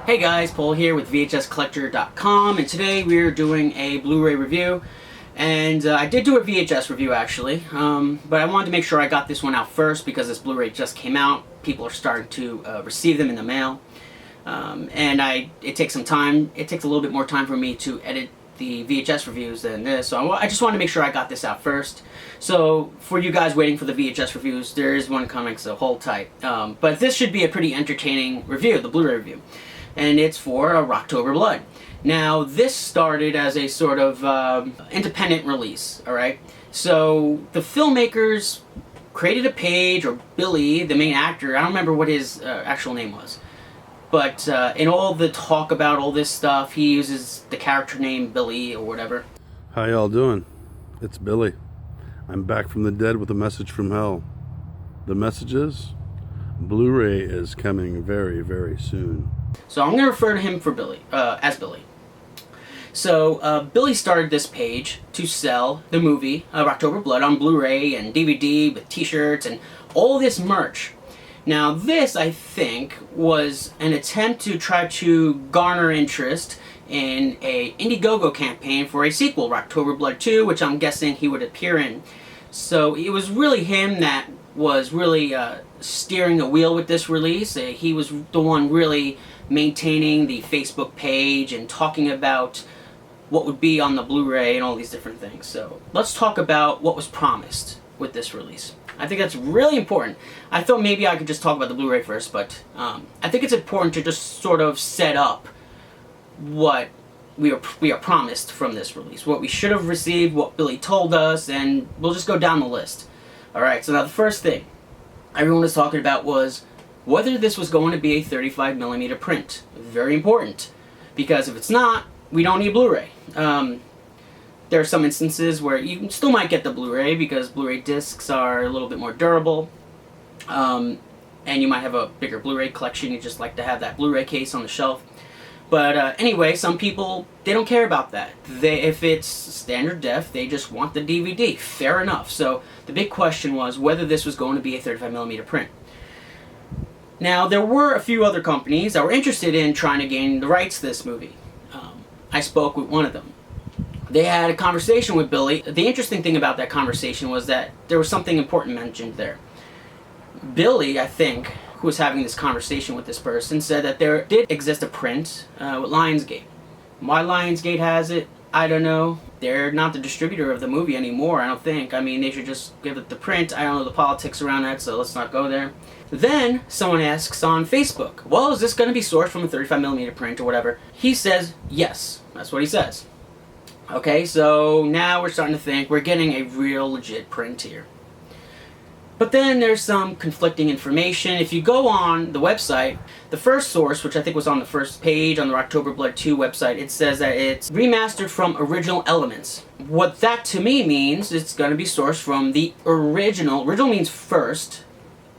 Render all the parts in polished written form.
Hey guys, Paul here with VHScollector.com, and today we're doing a Blu-ray review. And I did do a VHS review actually, but I wanted to make sure I got this one out first because this Blu-ray just came out. People are starting to receive them in the mail, and it takes some time. It takes a little bit more time for me to edit the VHS reviews than this, so I just wanted to make sure I got this out first. So for you guys waiting for the VHS reviews, there is one coming, so hold tight. But this should be a pretty entertaining review, the Blu-ray review, and it's for Rocktober Blood. Now this started as a sort of independent release, alright? So the filmmakers created a page, or Billy, the main actor, I don't remember what his actual name was, but in all the talk about all this stuff, he uses the character name Billy or whatever. How y'all doing? It's Billy. I'm back from the dead with a message from hell. The message is, Blu-ray is coming very, very soon. So I'm going to refer to him for Billy, as Billy. So Billy started this page to sell the movie Rocktober Blood on Blu-ray and DVD with t-shirts and all this merch. Now this, I think, was an attempt to try to garner interest in a Indiegogo campaign for a sequel, Rocktober Blood 2, which I'm guessing he would appear in. So it was really him that was really steering the wheel with this release. He was the one really maintaining the Facebook page and talking about what would be on the Blu-ray and all these different things. So let's talk about what was promised with this release. I think that's really important. I thought maybe I could just talk about the Blu-ray first, but I think it's important to just sort of set up what we are promised from this release, what we should have received, what Billy told us, and we'll just go down the list. Alright, so now the first thing everyone was talking about was whether this was going to be a 35mm print. Very important, because if it's not, we don't need Blu-ray. There are some instances where you still might get the Blu-ray because Blu-ray discs are a little bit more durable, and you might have a bigger Blu-ray collection. You just like to have that Blu-ray case on the shelf. But anyway, some people, they don't care about that. If it's standard def, they just want the DVD. Fair enough. So the big question was whether this was going to be a 35mm print. Now, there were a few other companies that were interested in trying to gain the rights to this movie. I spoke with one of them. They had a conversation with Billy. The interesting thing about that conversation was that there was something important mentioned there. Billy, I think, who was having this conversation with this person, said that there did exist a print with Lionsgate. Why Lionsgate has it, I don't know. They're not the distributor of the movie anymore, I don't think. I mean, they should just give it the print. I don't know the politics around that, so let's not go there. Then someone asks on Facebook, well, is this going to be sourced from a 35mm print or whatever? He says yes. That's what he says. Okay, so now we're starting to think we're getting a real legit print here. But then there's some conflicting information. If you go on the website, the first source, which I think was on the first page on the Rocktober Blood 2 website, it says that it's remastered from original elements. What that to me means, it's going to be sourced from the original. Original means first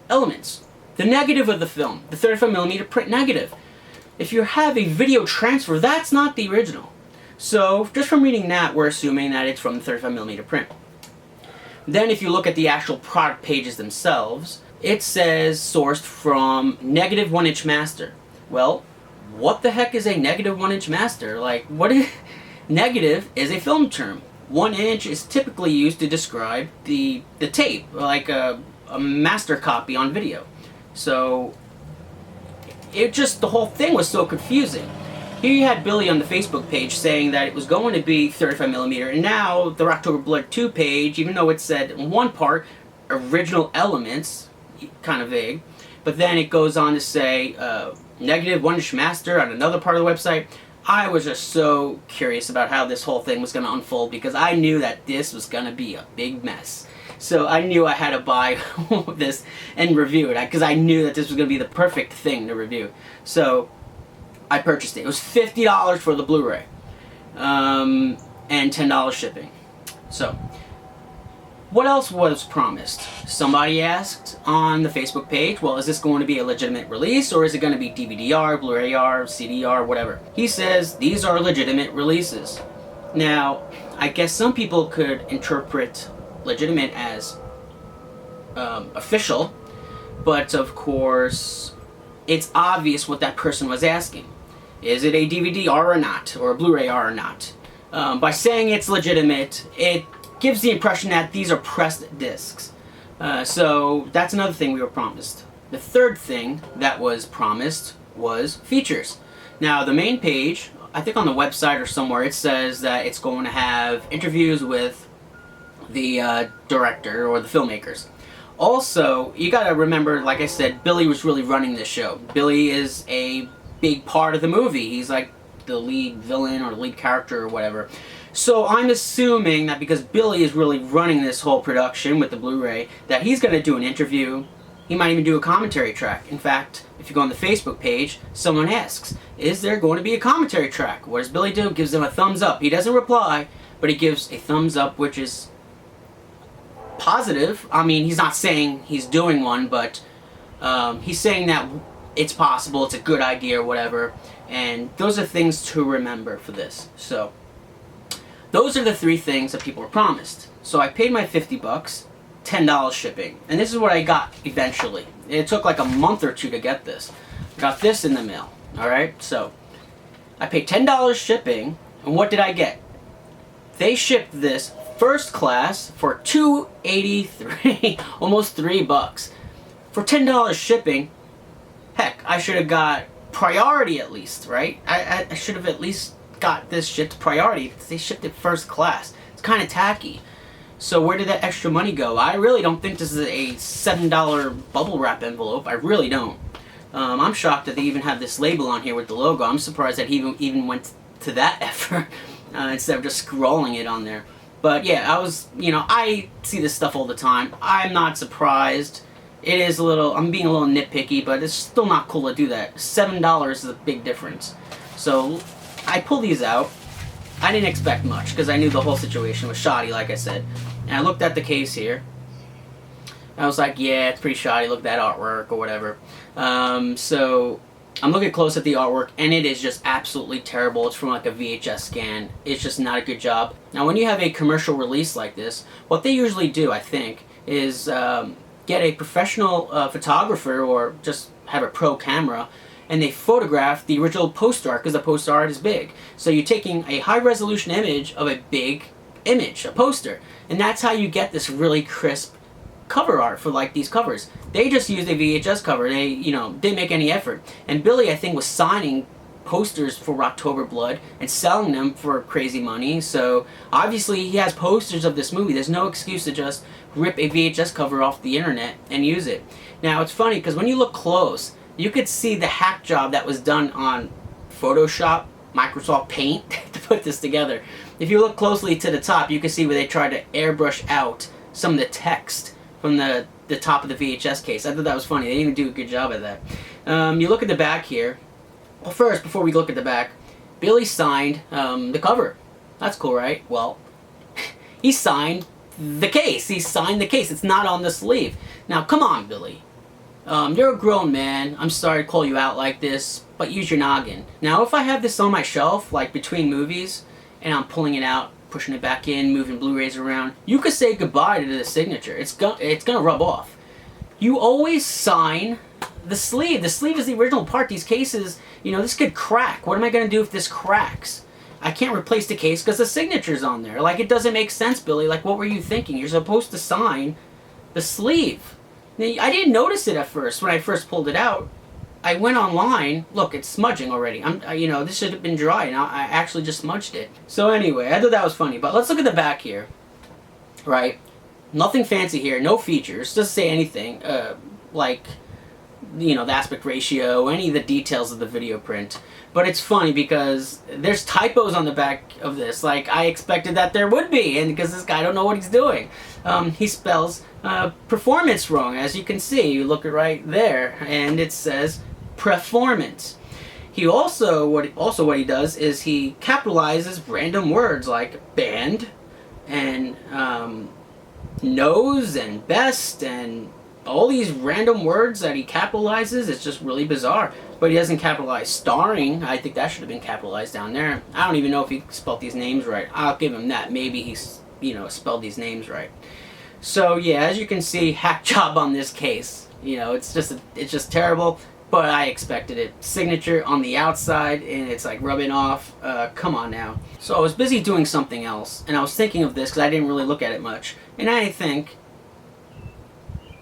elements. The negative of the film, the 35mm print negative. If you have a video transfer, that's not the original. So just from reading that, we're assuming that it's from the 35mm print. Then if you look at the actual product pages themselves, it says sourced from negative 1-inch master. Well, what the heck is a negative 1-inch master? Like, what is... Negative is a film term. 1 inch is typically used to describe the tape, like a master copy on video. So, the whole thing was so confusing. Here you had Billy on the Facebook page saying that it was going to be 35mm, and now the Rocktober Blood 2 page, even though it said in one part, original elements, kind of vague, but then it goes on to say negative 1-inch master on another part of the website. I was just so curious about how this whole thing was going to unfold because I knew that this was going to be a big mess. So I knew I had to buy this and review it because I knew that this was going to be the perfect thing to review. So I purchased it. It was $50 for the Blu-ray and $10 shipping. So what else was promised? Somebody asked on the Facebook page, well, is this going to be a legitimate release or is it going to be DVD-R, Blu-ray-R, CD-R, whatever? He says these are legitimate releases. Now, I guess some people could interpret legitimate as official, but of course it's obvious what that person was asking. Is it a DVD R or not, or a Blu-ray R or not? By saying it's legitimate, it gives the impression that these are pressed discs. So that's another thing we were promised. The third thing that was promised was features. Now the main page, I think on the website or somewhere, it says that it's going to have interviews with the director or the filmmakers. Also, you gotta remember, like I said, Billy was really running this show. Billy is a big part of the movie. He's like the lead villain or lead character or whatever. So I'm assuming that because Billy is really running this whole production with the Blu-ray, that he's gonna do an interview. He might even do a commentary track. In fact, if you go on the Facebook page, someone asks, is there going to be a commentary track? What does Billy do? Gives them a thumbs up. He doesn't reply, but he gives a thumbs up, which is positive. I mean, he's not saying he's doing one, but he's saying that it's possible, it's a good idea or whatever. And those are things to remember for this. So those are the three things that people were promised. So I paid my $50, $10 shipping. And this is what I got eventually. It took like a month or two to get this. Got this in the mail. Alright, so I paid $10 shipping, and what did I get? They shipped this first class for $2.83, almost $3. For $10 shipping, heck, I should have got priority at least, right? I should have at least got this shipped priority because they shipped it first class. It's kind of tacky. So where did that extra money go? I really don't think this is a $7 bubble wrap envelope. I really don't. I'm shocked that they even have this label on here with the logo. I'm surprised that he even went to that effort instead of just scrolling it on there. But yeah, I see this stuff all the time. I'm not surprised. It is I'm being a little nitpicky, but it's still not cool to do that. $7 is a big difference. So I pull these out. I didn't expect much because I knew the whole situation was shoddy, like I said. And I looked at the case here. I was like, yeah, it's pretty shoddy. Look at that artwork or whatever. So I'm looking close at the artwork, and it is just absolutely terrible. It's from like a VHS scan. It's just not a good job. Now, when you have a commercial release like this, what they usually do, I think, is get a professional photographer or just have a pro camera, and they photograph the original poster art because the poster art is big. So you're taking a high-resolution image of a big image, a poster, and that's how you get this really crisp cover art for like these covers. They just used a VHS cover. They, didn't make any effort. And Billy, I think, was signing posters for Rocktober Blood and selling them for crazy money. So obviously he has posters of this movie. There's no excuse to just rip a VHS cover off the internet and use it. Now it's funny because when you look close, you could see the hack job that was done on Photoshop, Microsoft Paint to put this together. If you look closely to the top, you can see where they tried to airbrush out some of the text from the top of the VHS case. I thought that was funny. They didn't even do a good job at that. You look at the back here. Well, first, before we look at the back, Billy signed the cover. That's cool, right? Well, he signed the case. He signed the case. It's not on the sleeve. Now, come on, Billy. You're a grown man. I'm sorry to call you out like this, but use your noggin. Now, if I have this on my shelf, like between movies, and I'm pulling it out, pushing it back in, moving Blu-rays around, you could say goodbye to the signature. It's gonna rub off. You always sign the sleeve. The sleeve is the original part. These cases, this could crack. What am I gonna do if this cracks? I can't replace the case because the signature's on there. Like, it doesn't make sense, Billy. Like, what were you thinking? You're supposed to sign the sleeve. I didn't notice it at first when I first pulled it out. I went online. Look, it's smudging already. This should have been dry, and I actually just smudged it. So anyway, I thought that was funny. But let's look at the back here. Right? Nothing fancy here. No features. Doesn't say anything. Like, the aspect ratio, any of the details of the video print. But it's funny because there's typos on the back of this. Like, I expected that there would be, and because this guy don't know what he's doing. He spells performance wrong, as you can see. You look right there, and it says performance. He also what he does is he capitalizes random words like band and nose and best and all these random words that he capitalizes. It's just really bizarre. But he doesn't capitalize starring. I think that should have been capitalized down there. I don't even know if he spelled these names right. I'll give him that. Maybe he spelled these names right. So yeah, as you can see, hack job on this case. It's just terrible. but I expected it. Signature on the outside, and it's like rubbing off. Come on now. So I was busy doing something else, and I was thinking of this because I didn't really look at it much. And I think,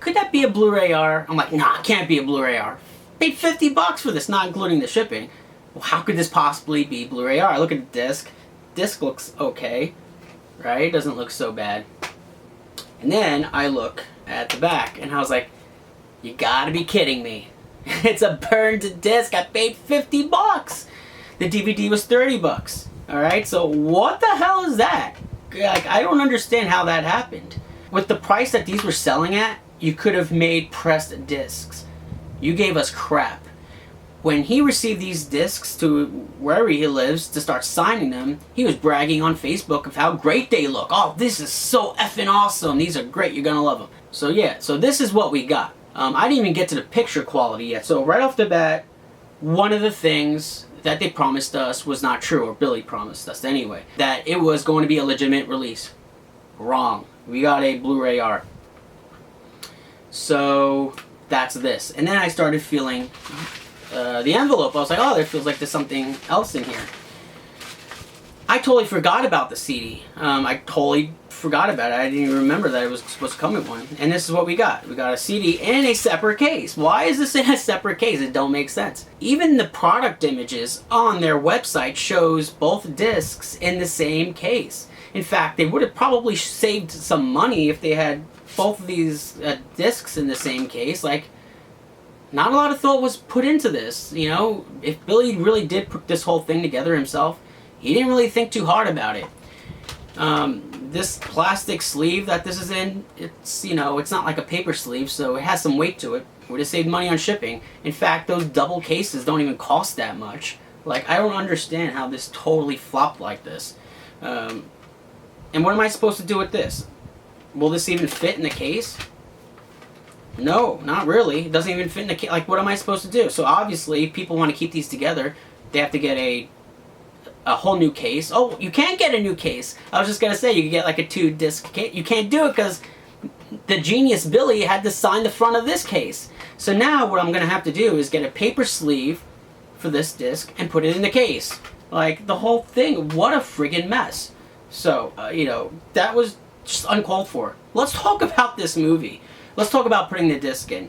could that be a Blu-ray R? I'm like, nah, it can't be a Blu-ray R. Paid $50 for this, not including the shipping. Well, how could this possibly be Blu-ray R? Look at the disc. Disc looks okay, right? Doesn't look so bad. And then I look at the back, and I was like, you gotta be kidding me. It's a burned disc. I paid $50. The DVD was $30. Alright, so what the hell is that? Like, I don't understand how that happened. With the price that these were selling at, you could have made pressed discs. You gave us crap. When he received these discs to wherever he lives to start signing them, he was bragging on Facebook of how great they look. Oh, this is so effing awesome. These are great. You're gonna love them. So yeah, so this is what we got. I didn't even get to the picture quality yet. So right off the bat, one of the things that they promised us was not true, or Billy promised us anyway, that it was going to be a legitimate release. Wrong. We got a Blu-ray R. So that's this. And then I started feeling the envelope. I was like, oh, there feels like there's something else in here. I totally forgot about the CD. I totally forgot about it. I didn't even remember that it was supposed to come in one. And this is what we got. We got a CD in a separate case. Why is this in a separate case? It don't make sense. Even the product images on their website shows both discs in the same case. In fact, they would have probably saved some money if they had both of these discs in the same case. Like, not a lot of thought was put into this. You know, if Billy really did put this whole thing together himself, he didn't really think too hard about it. This plastic sleeve that this is in, it's, you know, it's not like a paper sleeve, so it has some weight to it. Would have saved money on shipping. In fact, those double cases don't even cost that much. Like, I don't understand how this totally flopped like this. And what am I supposed to do with this? Will this even fit in the case? No, not really. It doesn't even fit in the case. Like, what am I supposed to do? So obviously, people want to keep these together. They have to get a whole new case. Oh, you can't get a new case. I was just going to say, you could get like a 2-disc case. You can't do it because the genius Billy had to sign the front of this case. So now what I'm going to have to do is get a paper sleeve for this disc and put it in the case. Like, the whole thing, what a friggin' mess. So, you know, that was just uncalled for. Let's talk about this movie. Let's talk about putting the disc in.